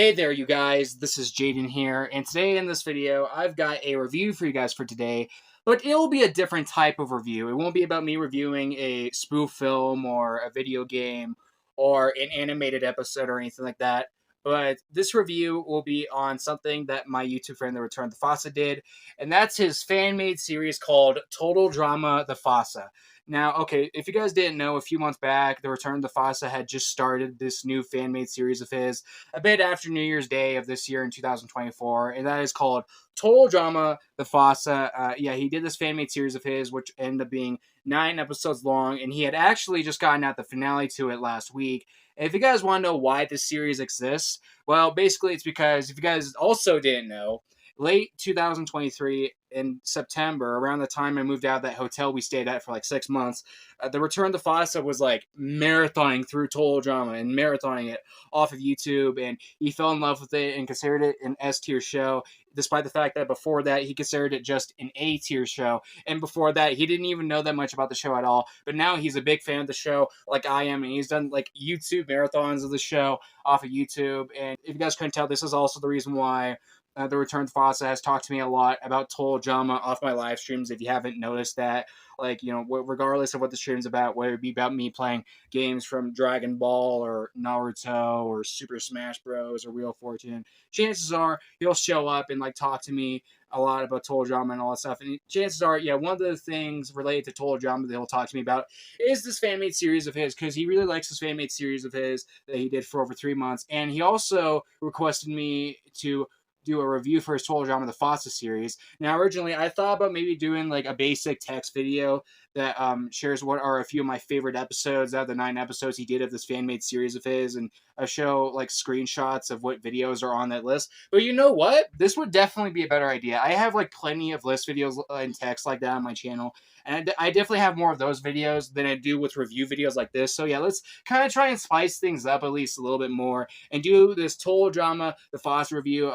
Hey there, you guys. This is Jaden here, and today in this video, I've got a review for you guys for today, but it'll be a different type of review. It won't be about me reviewing a spoof film or a video game or an animated episode or anything like that. But this review will be on something that my YouTube friend, The Return of the Fossa, did, and that's his fan-made series called Total Drama The Fossa. Now, okay, if you guys didn't know, a few months back, The Return of the Fossa had just started this new fan-made series of his a bit after New Year's Day of this year in 2024, and that is called Total Drama The Fossa. Yeah, he did this fan-made series of his, which ended up being 9 episodes long, and he had actually just gotten out the finale to it last week. And if you guys want to know why this series exists, well, basically it's because, if you guys also didn't know, late 2023 in September, around the time I moved out of that hotel we stayed at for like 6 months, The Return to Fossa was like marathoning through Total Drama and marathoning it off of YouTube, and he fell in love with it and considered it an S tier show, despite the fact that before that he considered it just an A tier show, and before that he didn't even know that much about the show at all. But now he's a big fan of the show, like I am, and he's done like YouTube marathons of the show off of YouTube. And if you guys couldn't tell, this is also the reason why The Return to Fossa has talked to me a lot about Total Drama off my live streams. If you haven't noticed that, like, you know, regardless of what the stream's about, whether it be about me playing games from Dragon Ball or Naruto or Super Smash Bros. Or Wheel of Fortune, chances are he'll show up and like talk to me a lot about Total Drama and all that stuff. And chances are, yeah, one of the things related to Total Drama that he'll talk to me about is this fan-made series of his, because he really likes this fan-made series of his that he did for over 3 months. And he also requested me to do a review for his Total Drama The Fossa series. Now, originally, I thought about maybe doing like a basic text video that shares what are a few of my favorite episodes out of the 9 episodes he did of this fan-made series of his, and show like screenshots of what videos are on that list. But you know what? This would definitely be a better idea. I have like plenty of list videos and text like that on my channel, and I definitely have more of those videos than I do with review videos like this. So yeah, let's kind of try and spice things up at least a little bit more and do this Total Drama The Fossa review.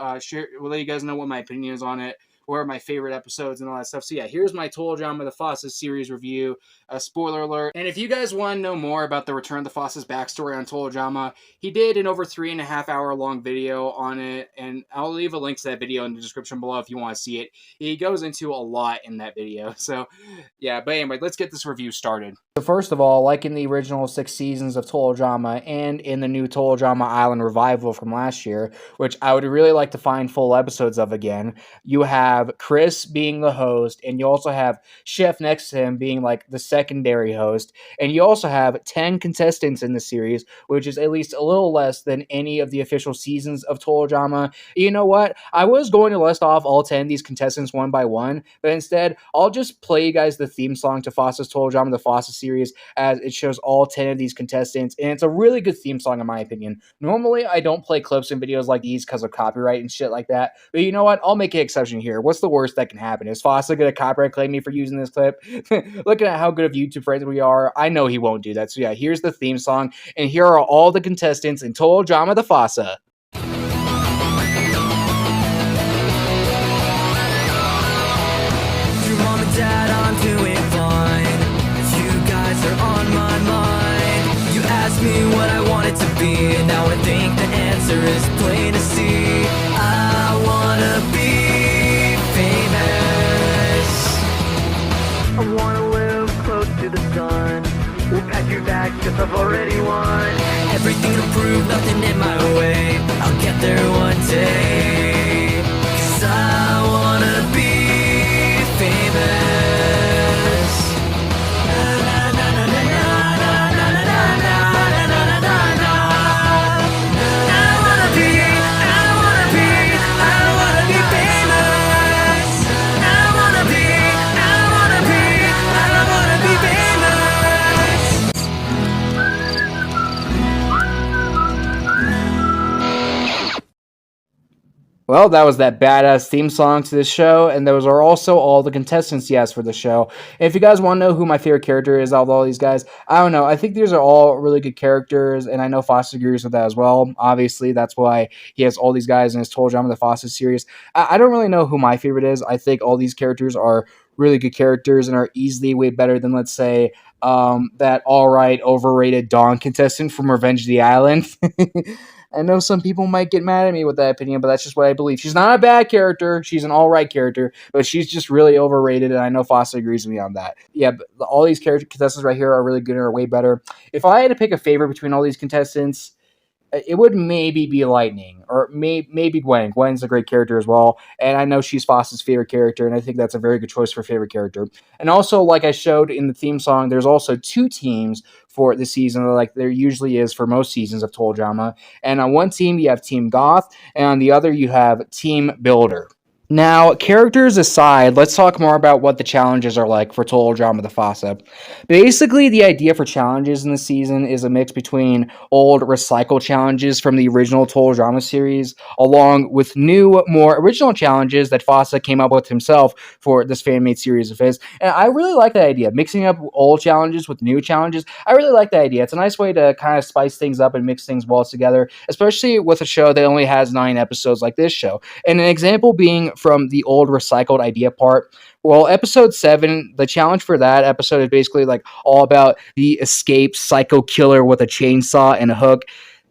We'll let you guys know what my opinion is on it, what are my favorite episodes and all that stuff. So yeah, here's my Total Drama The Fossa series review. Spoiler alert. And if you guys want to know more about The Return of the Fossa's backstory on Total Drama, he did an over 3.5 hour long video on it, and I'll leave a link to that video in the description below if you want to see it. He goes into a lot in that video. So yeah, but anyway, let's get this review started. So first of all, like in the original 6 seasons of Total Drama and in the new Total Drama Island revival from last year, which I would really like to find full episodes of again, you have Chris being the host, and you also have Chef next to him being like the secondary host, and you also have 10 contestants in the series, which is at least a little less than any of the official seasons of Total Drama. You know what? I was going to list off all 10 of these contestants one by one, but instead, I'll just play you guys the theme song to Fossa's Total Drama, the Fossa series, as it shows all 10 of these contestants, and it's a really good theme song in my opinion. Normally, I don't play clips in videos like these because of copyright and shit like that, but you know what? I'll make an exception here. What's the worst that can happen? Is Fossa going to copyright claim me for using this clip? Looking at how good of YouTube friends we are, I know he won't do that. So yeah, here's the theme song, and here are all the contestants in Total Drama The Fossa. Dad, I'm doing fine. You guys are on my mind. You asked me what I wanted to be, and now I think the answer is plain to see. I wanna be famous. I wanna live close to the sun. We'll pack your bags, cause I've already won. Everything to prove, nothing in my way. I'll get there one day. Cause I wanna be famous. Well, that was that badass theme song to this show, and those are also all the contestants he has for the show. And if you guys want to know who my favorite character is out of all these guys, I don't know. I think these are all really good characters, and I know Fossa agrees with that as well. Obviously, that's why he has all these guys in his Total Drama The Fossa series. I don't really know who my favorite is. I think all these characters are really good characters and are easily way better than, let's say, that alright, overrated Dawn contestant from Revenge of the Island. I know some people might get mad at me with that opinion, but that's just what I believe. She's not a bad character. She's an all-right character, but she's just really overrated, and I know Fossa agrees with me on that. Yeah, but all these character contestants right here are really good and are way better. If I had to pick a favorite between all these contestants, it would maybe be Lightning, or maybe Gwen. Gwen's a great character as well, and I know she's Foss's favorite character, and I think that's a very good choice for favorite character. And also, like I showed in the theme song, there's also two teams for the season, like there usually is for most seasons of Total Drama. And on one team, you have Team Goth, and on the other, you have Team Builder. Now, characters aside, let's talk more about what the challenges are like for Total Drama the Fossa. Basically, the idea for challenges in the season is a mix between old recycled challenges from the original Total Drama series, along with new, more original challenges that Fossa came up with himself for this fan-made series of his. And I really like that idea, mixing up old challenges with new challenges. I really like that idea. It's a nice way to kind of spice things up and mix things well together, especially with a show that only has 9 episodes like this show. And an example being from the old recycled idea part. Well, episode 7, the challenge for that episode is basically like all about the escaped psycho killer with a chainsaw and a hook.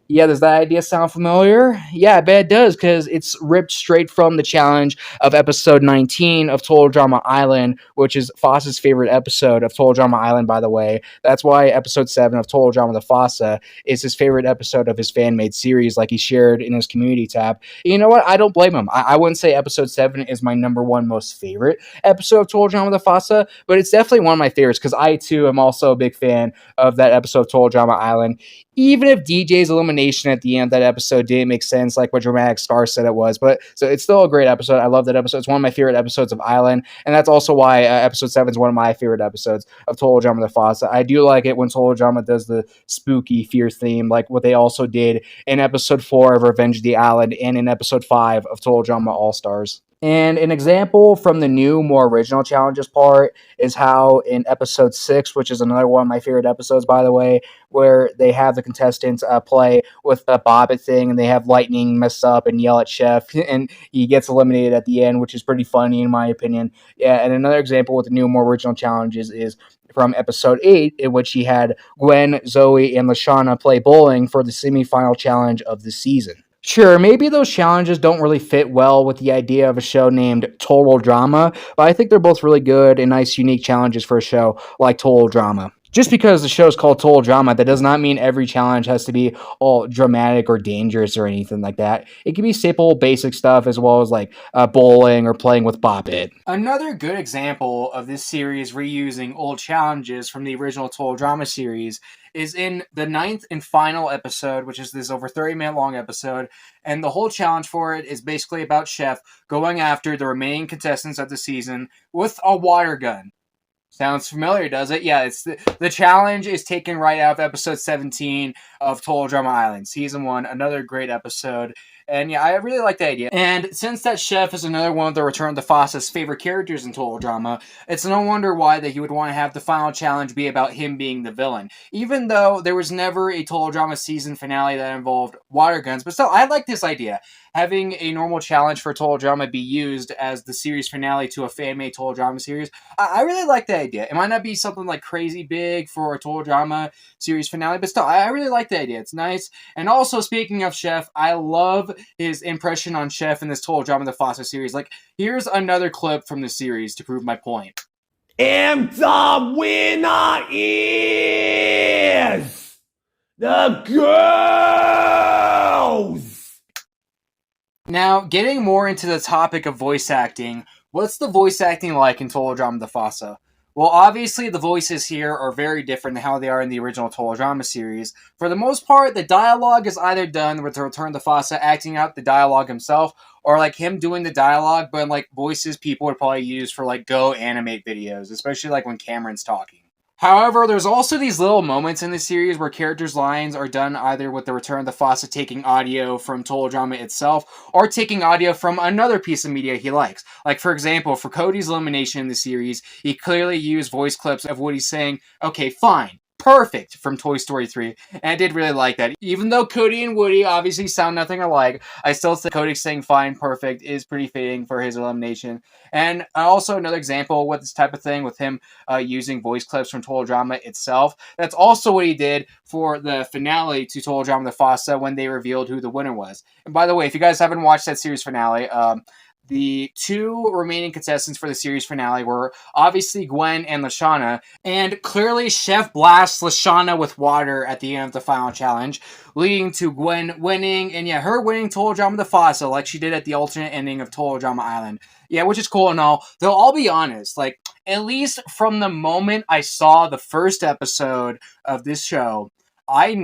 Yeah, does that idea sound familiar? Yeah, I bet it does, because it's ripped straight from the challenge of episode 19 of Total Drama Island, which is Fossa's favorite episode of Total Drama Island, by the way. That's why episode 7 of Total Drama the Fossa is his favorite episode of his fan-made series, like he shared in his community tab. And you know what? I don't blame him. I wouldn't say episode 7 is my number one most favorite episode of Total Drama the Fossa, but it's definitely one of my favorites, because I, too, am also a big fan of that episode of Total Drama Island. Even if DJ's elimination at the end of that episode didn't make sense, like what Dramatic Star said it was, but so it's still a great episode. I love that episode. It's one of my favorite episodes of Island, and that's also why episode 7 is one of my favorite episodes of Total Drama the Fossa. I do like it when Total Drama does the spooky fear theme, like what they also did in episode 4 of Revenge of the Island and in episode 5 of Total Drama All Stars. And an example from the new, more original challenges part is how in episode 6, which is another one of my favorite episodes, by the way, where they have the contestants play with a bobbit thing, and they have Lightning mess up and yell at Chef, and he gets eliminated at the end, which is pretty funny in my opinion. Yeah, and another example with the new, more original challenges is from episode 8, in which he had Gwen, Zoe, and Lashana play bowling for the semifinal challenge of the season. Sure, maybe those challenges don't really fit well with the idea of a show named Total Drama, but I think they're both really good and nice, unique challenges for a show like Total Drama. Just because the show is called Total Drama, that does not mean every challenge has to be all dramatic or dangerous or anything like that. It can be simple, basic stuff, as well as like bowling or playing with Bop It. Another good example of this series reusing old challenges from the original Total Drama series is in the 9th and final episode, which is this over 30-minute long episode, and the whole challenge for it is basically about Chef going after the remaining contestants of the season with a water gun. Sounds familiar, does it? Yeah, it's the challenge is taken right out of episode 17 of Total Drama Island, season 1. Another great episode. And yeah, I really like the idea. And since that Chef is another one of the Return of the Fossa's favorite characters in Total Drama, it's no wonder why that he would want to have the final challenge be about him being the villain. Even though there was never a Total Drama season finale that involved water guns, but still, I like this idea. Having a normal challenge for Total Drama be used as the series finale to a fan-made Total Drama series, I really like the idea. It might not be something like crazy big for a Total Drama series finale, but still, I really like the idea. It's nice. And also, speaking of Chef, I love his impression on Chef in this Total Drama the Fossa series. Like, here's another clip from the series to prove my point. And the winner is the girls! Now, getting more into the topic of voice acting, what's the voice acting like in Total Drama the Fossa? Well, obviously, the voices here are very different than how they are in the original Total Drama series. For the most part, the dialogue is either done with the Return of the Fossa acting out the dialogue himself, or like him doing the dialogue, but like voices people would probably use for like Go animate videos, especially like when Cameron's talking. However, there's also these little moments in the series where characters' lines are done either with the Return of the Fossa taking audio from Total Drama itself, or taking audio from another piece of media he likes. Like, for example, for Cody's elimination in the series, he clearly used voice clips of what he's saying, okay, fine, perfect from Toy Story 3, and I did really like that. Even though Cody and Woody obviously sound nothing alike, I still think Cody saying fine, perfect is pretty fitting for his elimination. And also another example with this type of thing, with him using voice clips from Total Drama itself, that's also what he did for the finale to Total Drama the Fossa when they revealed who the winner was. And by the way, if you guys haven't watched that series finale, the two remaining contestants for the series finale were obviously Gwen and Lashana, and clearly Chef blasts Lashana with water at the end of the final challenge, leading to Gwen winning, and yeah, her winning Total Drama the Fossa like she did at the alternate ending of Total Drama Island. Yeah, which is cool and all, though I'll be honest, like, at least from the moment I saw the first episode of this show, I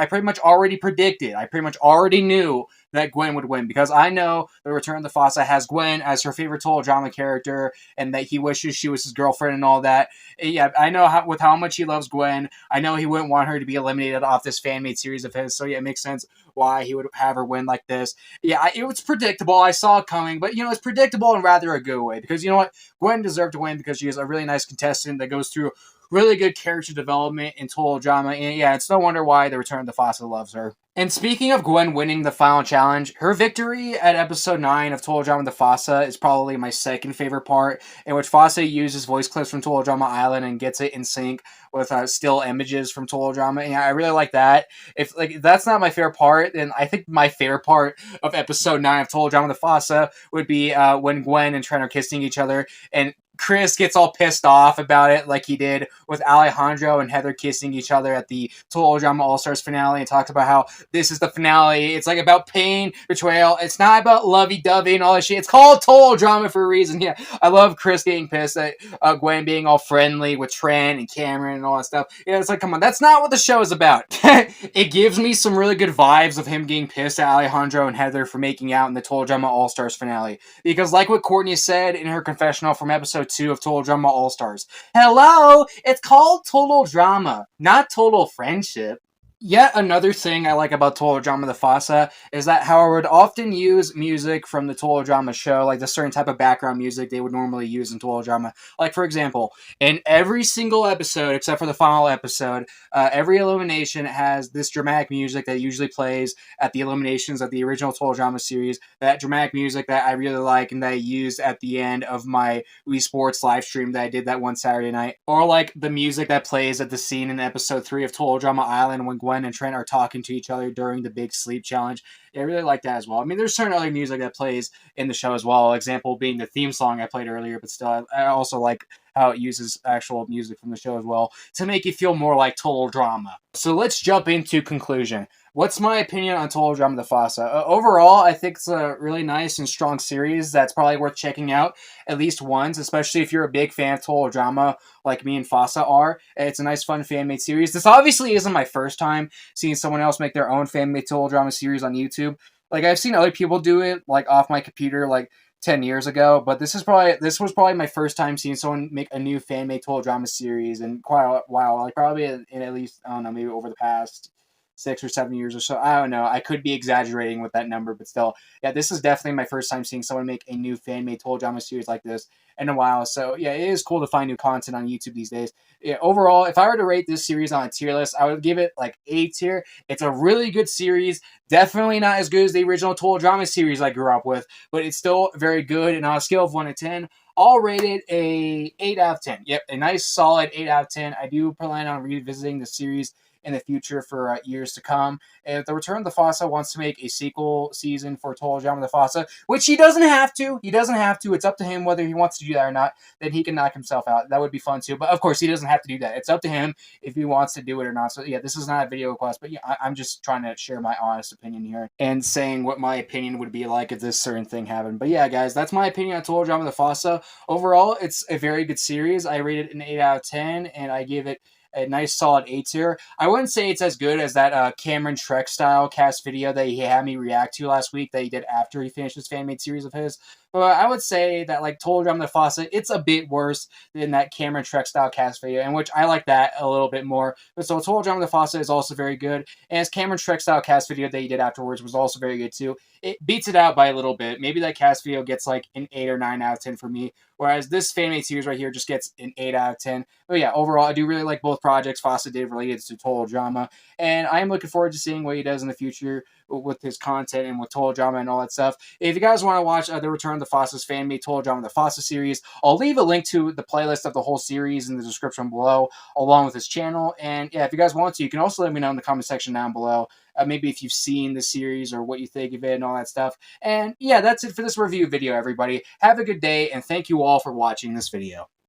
pretty much already predicted, I pretty much already knew that Gwen would win, because I know the Return of the Fossa has Gwen as her favorite Total Drama character, and that he wishes she was his girlfriend and all that. Yeah, I know with how much he loves Gwen, I know he wouldn't want her to be eliminated off this fan-made series of his, so yeah, it makes sense why he would have her win like this. Yeah, it was predictable, I saw it coming, but, it's predictable in rather a good way, because you know what? Gwen deserved to win because she is a really nice contestant that goes through really good character development in Total Drama, and yeah, it's no wonder why the Return of the Fossa loves her. And speaking of Gwen winning the final challenge, her victory at episode 9 of Total Drama the Fossa is probably my second favorite part, in which Fossa uses voice clips from Total Drama Island and gets it in sync with still images from Total Drama. And yeah, I really like that. If that's not my favorite part, then I think my favorite part of episode 9 of Total Drama the Fossa would be when Gwen and Trent are kissing each other, and Chris gets all pissed off about it like he did with Alejandro and Heather kissing each other at the Total Drama All-Stars finale, and talked about how this is the finale. It's like about pain, betrayal. It's not about lovey-dovey and all that shit. It's called Total Drama for a reason. Yeah, I love Chris getting pissed at Gwen being all friendly with Trent and Cameron and all that stuff. Yeah, it's like, come on, that's not what the show is about. It gives me some really good vibes of him getting pissed at Alejandro and Heather for making out in the Total Drama All-Stars finale. Because like what Courtney said in her confessional from episode 2 of Total Drama All-Stars, hello, it's called Total Drama, not Total Friendship. Yet another thing I like about Total Drama the Fossa is that Howard would often use music from the Total Drama show, like the certain type of background music they would normally use in Total Drama. Like, for example, in every single episode, except for the final episode, every elimination has this dramatic music that usually plays at the eliminations of the original Total Drama series. That dramatic music that I really like and that I used at the end of my Wii Sports live stream that I did that one Saturday night. Or like the music that plays at the scene in episode 3 of Total Drama Island when Gwen and Trent are talking to each other during the big sleep challenge. Yeah, I really like that as well. I mean, there's certain other music that plays in the show as well. Example being the theme song I played earlier, but still, I also like how it uses actual music from the show as well to make you feel more like Total Drama. So let's jump into conclusion. What's my opinion on Total Drama the Fossa? Overall, I think it's a really nice and strong series that's probably worth checking out at least once, especially if you're a big fan of Total Drama like me and Fossa are. It's a nice, fun fan-made series. This obviously isn't my first time seeing someone else make their own fan-made Total Drama series on YouTube. Like, I've seen other people do it, like, off my computer, like, 10 years ago, but this was probably my first time seeing someone make a new fan-made Total Drama series in quite a while, like, probably in at least, I don't know, maybe over the past 6 or 7 years or so. I don't know. I could be exaggerating with that number, but still, yeah, this is definitely my first time seeing someone make a new fan-made Total Drama series like this in a while. So yeah, it is cool to find new content on YouTube these days. Yeah, overall, if I were to rate this series on a tier list, I would give it like A tier. It's a really good series. Definitely not as good as the original Total Drama series I grew up with, but it's still very good. And on a scale of 1 to 10, I'll rate it a 8 out of 10. Yep, a nice solid 8 out of 10. I do plan on revisiting the series in the future for years to come. If the Return of the Fossa wants to make a sequel season for Total Drama the Fossa, which he doesn't have to. It's up to him whether he wants to do that or not. Then he can knock himself out. That would be fun too. But of course, he doesn't have to do that. It's up to him if he wants to do it or not. So yeah, this is not a video request, but yeah, I'm just trying to share my honest opinion here and saying what my opinion would be like if this certain thing happened. But yeah, guys, that's my opinion on Total Drama the Fossa. Overall, it's a very good series. I rate it an 8 out of 10, and I give it a nice solid A tier. I wouldn't say it's as good as that Cameron Trek style cast video that he had me react to last week that he did after he finished his fan-made series of his. But I would say that like Total Drama the Fossa, it's a bit worse than that Cameron Trek style cast video, in which I like that a little bit more. But so Total Drama the Fossa is also very good, and his Cameron Trek style cast video that he did afterwards was also very good too. it beats it out by a little bit. Maybe that cast video gets like an 8 or 9 out of 10 for me, whereas this fanmade series right here just gets an 8 out of 10. But yeah, overall, I do really like both projects Fossa did related to Total Drama, and I am looking forward to seeing what he does in the future with his content and with Total Drama and all that stuff. If you guys want to watch The Return of the Fossa's fan-made Total Drama, the Fossa series, I'll leave a link to the playlist of the whole series in the description below, along with his channel. And yeah, if you guys want to, you can also let me know in the comment section down below. Maybe if you've seen the series or what you think of it and all that stuff. And yeah, that's it for this review video, everybody. Have a good day, and thank you all for watching this video.